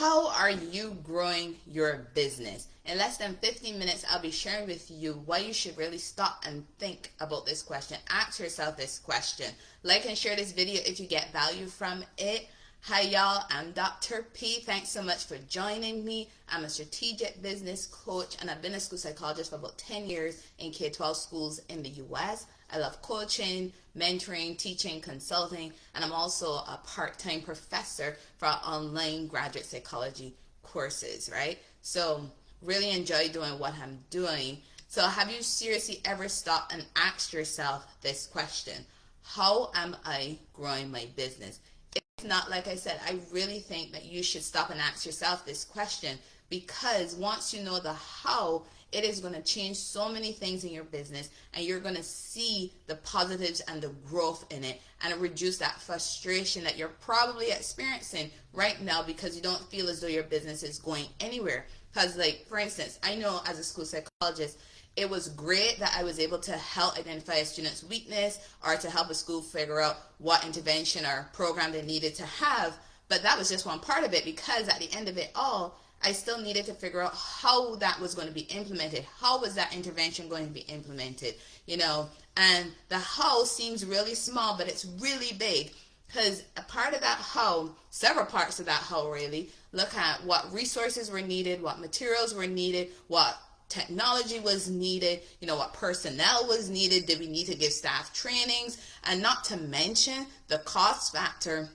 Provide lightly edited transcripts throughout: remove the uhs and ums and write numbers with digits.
How are you growing your business? In less than 15 minutes, I'll be sharing with you why you should really stop and think about this question. Ask yourself this question. Like and share this video if you get value from it. Hi y'all, I'm Dr. P. Thanks so much for joining me. I'm a strategic business coach and I've been a school psychologist for about 10 years in K-12 schools in the US. I love coaching, mentoring, teaching, consulting, and I'm also a part-time professor for online graduate psychology courses, right? So really enjoy doing what I'm doing. So have you seriously ever stopped and asked yourself this question? How am I growing my business? If not, like I said, I really think that you should stop and ask yourself this question, because once you know the how, it is going to change so many things in your business, and you're going to see the positives and the growth in it, and reduce that frustration that you're probably experiencing right now because you don't feel as though your business is going anywhere. Because, like, for instance, I know as a school psychologist, it was great that I was able to help identify a student's weakness or to help a school figure out what intervention or program they needed to have. But that was just one part of it, because at the end of it all, I still needed to figure out how that was going to be implemented. How was that intervention going to be implemented? You know, and the how seems really small, but it's really big, because a part of that how, several parts of that how really, look at what resources were needed, what materials were needed, what technology was needed, you know, what personnel was needed, did we need to give staff trainings, and not to mention the cost factor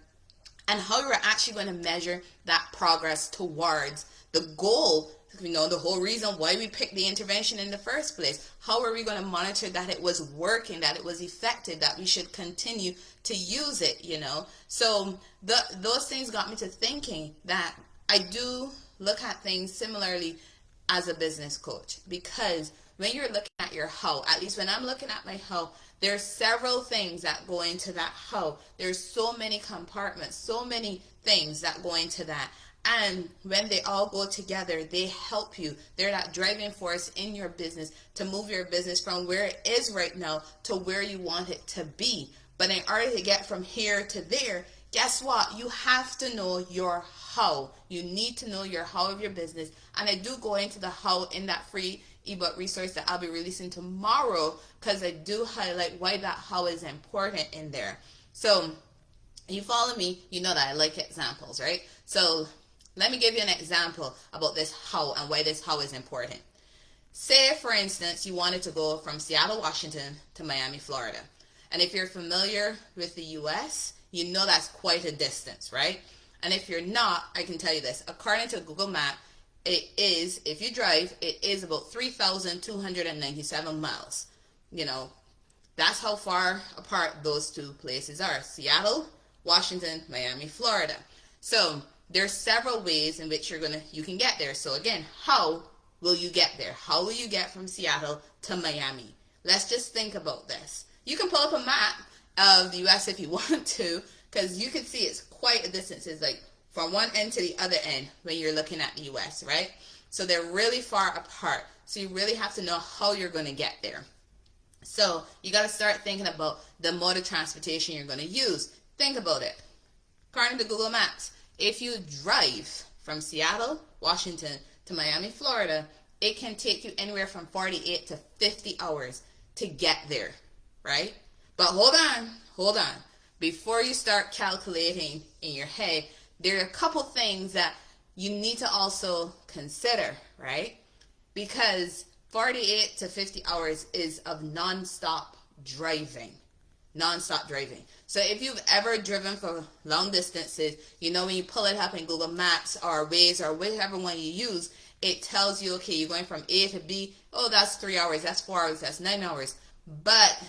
and how we're actually going to measure that progress towards the goal. You know, the whole reason why we picked the intervention in the first place. How are we going to monitor that it was working, that it was effective, that we should continue to use it, you know? So those things got me to thinking that I do look at things similarly as a business coach, because when you're looking at your how, at least when I'm looking at my how, there's several things that go into that how. There's so many compartments, so many things that go into that. And when they all go together, they help you. They're that driving force in your business to move your business from where it is right now to where you want it to be. But in order to get from here to there, guess what? You have to know your how. You need to know your how of your business. And I do go into the how in that free ebook resource that I'll be releasing tomorrow, because I do highlight why that how is important in there. So you follow me, you know that I like examples, right? So let me give you an example about this how and why this how is important. Say, for instance, you wanted to go from Seattle, Washington to Miami, Florida. And if you're familiar with the US, you know that's quite a distance, right? And if you're not, I can tell you this. According to Google Maps, it is, if you drive, it is about 3,297 miles. You know, that's how far apart those two places are. Seattle, Washington, Miami, Florida. So there's several ways in which you can get there. So again, how will you get there? How will you get from Seattle to Miami? Let's just think about this. You can pull up a map of the US if you want to, because you can see it's quite a distance. It's like from one end to the other end when you're looking at the US, right? So they're really far apart. So you really have to know how you're going to get there. So you got to start thinking about the mode of transportation you're going to use. Think about it. According to Google Maps, if you drive from Seattle, Washington to Miami, Florida, it can take you anywhere from 48 to 50 hours to get there, right? But hold on. Before you start calculating in your head, there are a couple things that you need to also consider, right? Because 48 to 50 hours is of non-stop driving. So if you've ever driven for long distances, you know when you pull it up in Google Maps or Waze or whatever one you use, it tells you, okay, you're going from A to B. Oh, that's 3 hours, that's 4 hours, that's 9 hours. But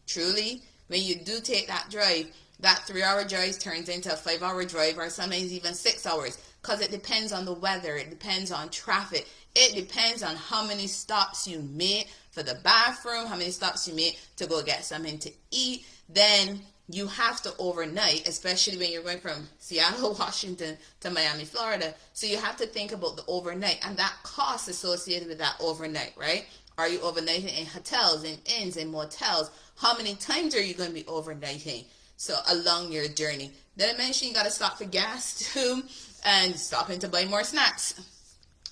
truly, when you do take that drive, that 3-hour drive turns into a 5-hour drive, or sometimes even 6 hours, because it depends on the weather, it depends on traffic, it depends on how many stops you made for the bathroom, how many stops you made to go get something to eat. Then you have to overnight, especially when you're going from Seattle, Washington to Miami, Florida. So you have to think about the overnight and that cost associated with that overnight, right? Are you overnighting in hotels, in inns, in motels? How many times are you going to be overnighting? So along your journey. Then I mentioned you got to stop for gas too, and stopping to buy more snacks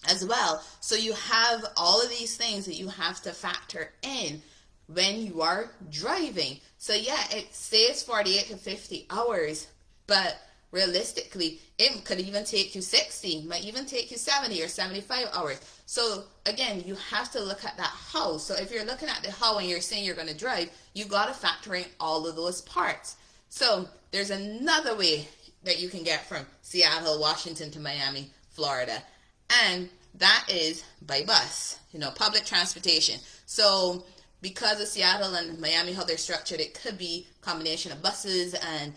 as well. So you have all of these things that you have to factor in when you are driving. So yeah, it says 48 to 50 hours, but realistically, it could even take you 60, might even take you 70 or 75 hours. So again, you have to look at that how. So if you're looking at the how and you're saying you're going to drive, you got to factor in all of those parts. So there's another way that you can get from Seattle, Washington to Miami, Florida, and that is by bus, public transportation. So because of Seattle and Miami, how they're structured, it could be a combination of buses and,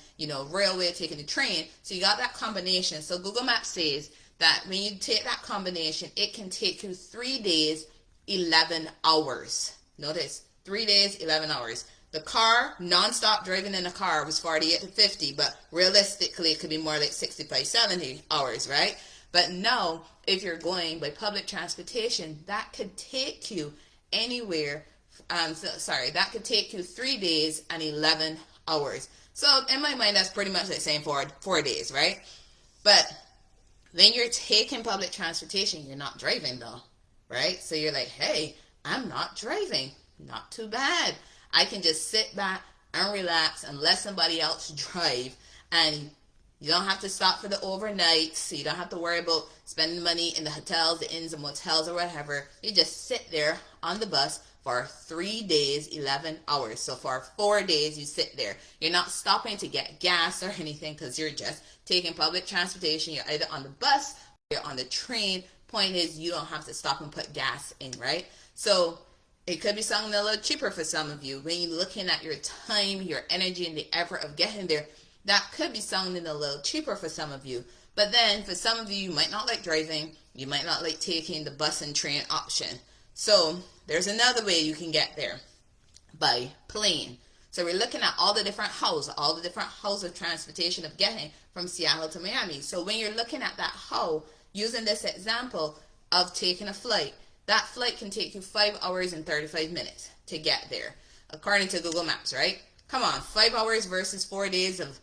railway, taking the train. So you got that combination. So Google Maps says that when you take that combination, it can take you 3 days, 11 hours. Notice, 3 days, 11 hours. The car, non-stop driving in a car was 48 to 50, but realistically, it could be more like 65, 70 hours, right? But now, if you're going by public transportation, that could take you anywhere. That could take you 3 days and 11 hours. So in my mind, that's pretty much like saying 4 days, right? But when you're taking public transportation, you're not driving though, right? So you're like, hey, I'm not driving. Not too bad. I can just sit back and relax and let somebody else drive, and you don't have to stop for the overnight, so you don't have to worry about spending money in the hotels, the inns and motels or whatever. You just sit there on the bus for 3 days, 11 hours. So for 4 days, you sit there. You're not stopping to get gas or anything because you're just taking public transportation. You're either on the bus or you're on the train. Point is, you don't have to stop and put gas in, right? So it could be something a little cheaper for some of you. When you're looking at your time, your energy, and the effort of getting there, that could be something a little cheaper for some of you. But then for some of you, you might not like driving. You might not like taking the bus and train option. So there's another way you can get there, by plane. So we're looking at all the different hows of transportation of getting from Seattle to Miami. So when you're looking at that how, using this example of taking a flight, that flight can take you 5 hours and 35 minutes to get there, according to Google Maps, right? Come on, 5 hours versus 4 days of,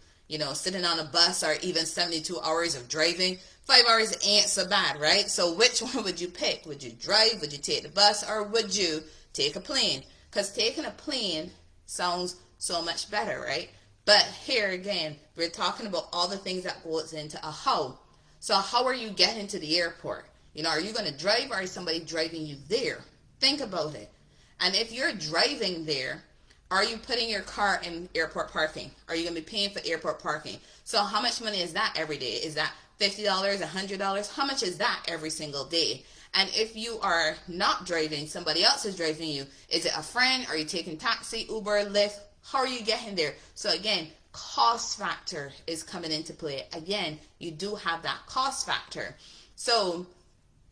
sitting on a bus, or even 72 hours of driving. 5 hours ain't so bad, right? So which one would you pick? Would you drive? Would you take the bus? Or would you take a plane? Because taking a plane sounds so much better, right? But here again, we're talking about all the things that goes into a how. So how are you getting to the airport? Are you going to drive, or is somebody driving you there? Think about it. And if you're driving there, are you putting your car in airport parking? Are you going to be paying for airport parking? So how much money is that every day? Is that $50, $100? How much is that every single day? And if you are not driving, somebody else is driving you. Is it a friend? Are you taking taxi, Uber, Lyft? How are you getting there? So again, cost factor is coming into play. Again, you do have that cost factor. So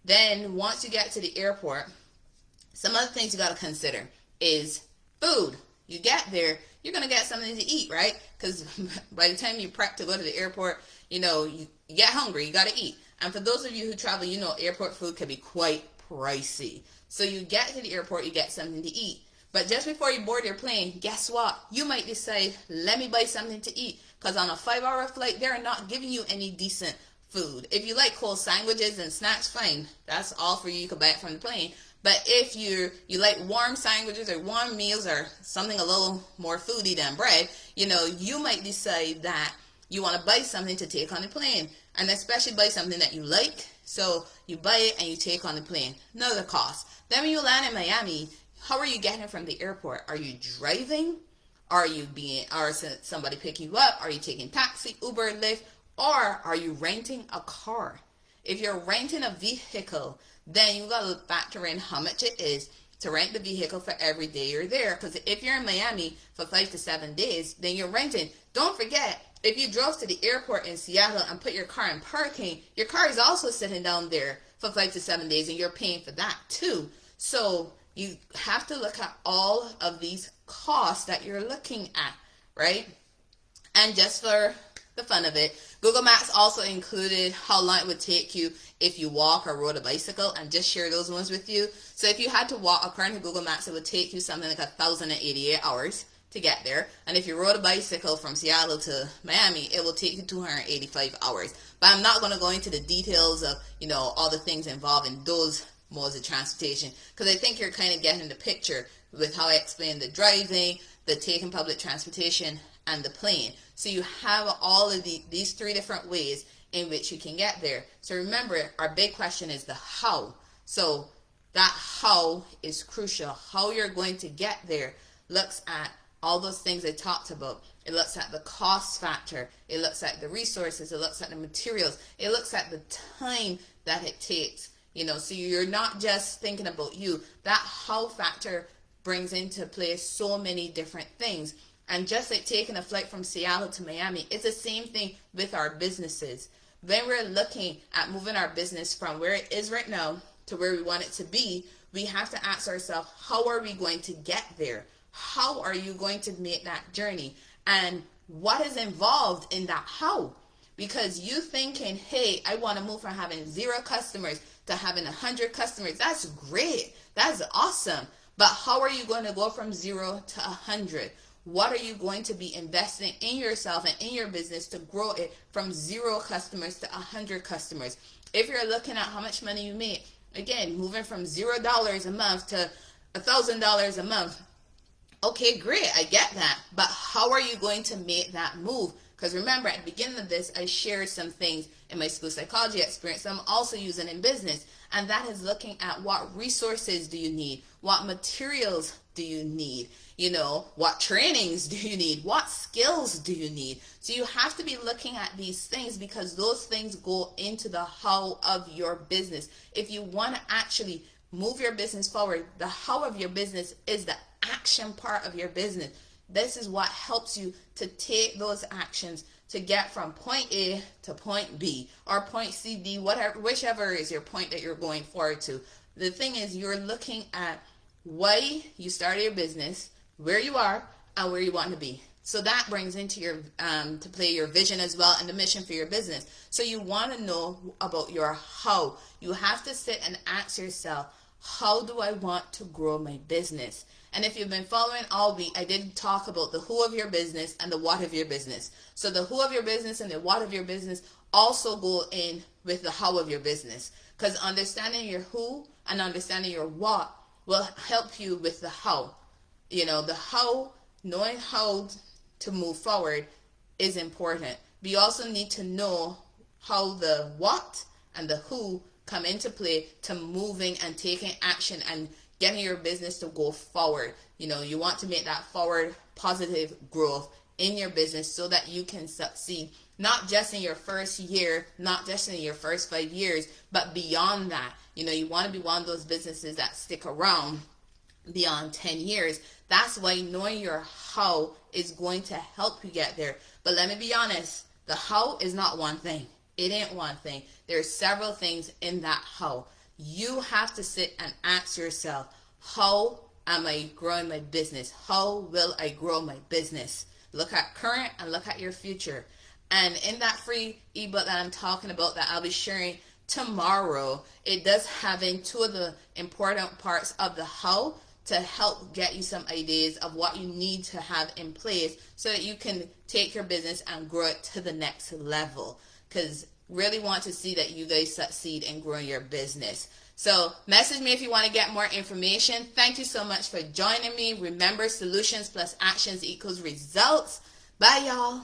then once you get to the airport, some other things you got to consider is food. You get there, you're going to get something to eat, right? Because by the time you prep to go to the airport, you get hungry, you got to eat. And for those of you who travel, airport food can be quite pricey. So you get to the airport, you get something to eat. But just before you board your plane, guess what? You might decide, let me buy something to eat. Because on a 5-hour flight, they're not giving you any decent food. If you like cold sandwiches and snacks, fine. That's all for you. You can buy it from the plane. But if you like warm sandwiches or warm meals or something a little more foody than bread, you might decide that you want to buy something to take on the plane. And especially buy something that you like. So you buy it and you take on the plane. Another cost. Then when you land in Miami, how are you getting from the airport? Are you driving? Or somebody picking you up? Are you taking taxi, Uber, Lyft? Or are you renting a car? If you're renting a vehicle, then you got to factor in how much it is to rent the vehicle for every day you're there. Because if you're in Miami for 5 to 7 days, then you're renting. Don't forget, if you drove to the airport in Seattle and put your car in parking, your car is also sitting down there for 5 to 7 days, and you're paying for that too. So you have to look at all of these costs that you're looking at, right? And just for the fun of it, Google Maps also included how long it would take you if you walk or rode a bicycle, and just share those ones with you. So if you had to walk, according to Google Maps, it would take you something like 1,088 hours to get there. And if you rode a bicycle from Seattle to Miami, it will take you 285 hours. But I'm not going to go into the details of, all the things involved in those modes of transportation, because I think you're kind of getting the picture with how I explained the driving, the taking public transportation, and the plane. So you have all of these three different ways in which you can get there. So remember, our big question is the how. So that how is crucial. How you're going to get there looks at all those things I talked about. It looks at the cost factor. It looks at the resources. It looks at the materials. It looks at the time that it takes. So you're not just thinking about you. That how factor brings into play so many different things. And just like taking a flight from Seattle to Miami, it's the same thing with our businesses. When we're looking at moving our business from where it is right now to where we want it to be, we have to ask ourselves, how are we going to get there? How are you going to make that journey? And what is involved in that how? Because you thinking, hey, I want to move from having 0 customers to having 100 customers. That's great. That's awesome. But how are you going to go from 0 to 100? What are you going to be investing in yourself and in your business to grow it from 0 customers to 100 customers? If you're looking at how much money you make, again, moving from $0 a month to $1,000 a month, okay, great, I get that. But how are you going to make that move? Because remember, at the beginning of this, I shared some things in my school psychology experience I'm also using in business. And that is looking at what resources do you need? What materials do you need? What trainings do you need? What skills do you need? So you have to be looking at these things, because those things go into the how of your business. If you want to actually move your business forward, the how of your business is the action part of your business. This is what helps you to take those actions to get from point A to point B or point C, D, whatever, whichever is your point that you're going forward to. The thing is, you're looking at why you started your business, where you are, and where you want to be. So that brings into your to play your vision as well and the mission for your business. So you want to know about your how. You have to sit and ask yourself, how do I want to grow my business? And if you've been following all week, I did talk about the who of your business and the what of your business. So the who of your business and the what of your business also go in with the how of your business. Because understanding your who and understanding your what will help you with the how. The how, knowing how to move forward is important. But you also need to know how the what and the who come into play to moving and taking action and getting your business to go forward. You want to make that forward positive growth in your business so that you can succeed, not just in your first year, not just in your first 5 years, but beyond that. You want to be one of those businesses that stick around beyond 10 years. That's why knowing your how is going to help you get there. But let me be honest, the how is not one thing. It ain't one thing. There's several things in that how. You have to sit and ask yourself, how am I growing my business? How will I grow my business? Look at current and look at your future. And in that free ebook that I'm talking about that I'll be sharing tomorrow, it does have in 2 of the important parts of the how to help get you some ideas of what you need to have in place so that you can take your business and grow it to the next level. Because really want to see that you guys succeed in growing your business. So message me if you want to get more information. Thank you so much for joining me. Remember, solutions plus actions equals results. Bye, y'all.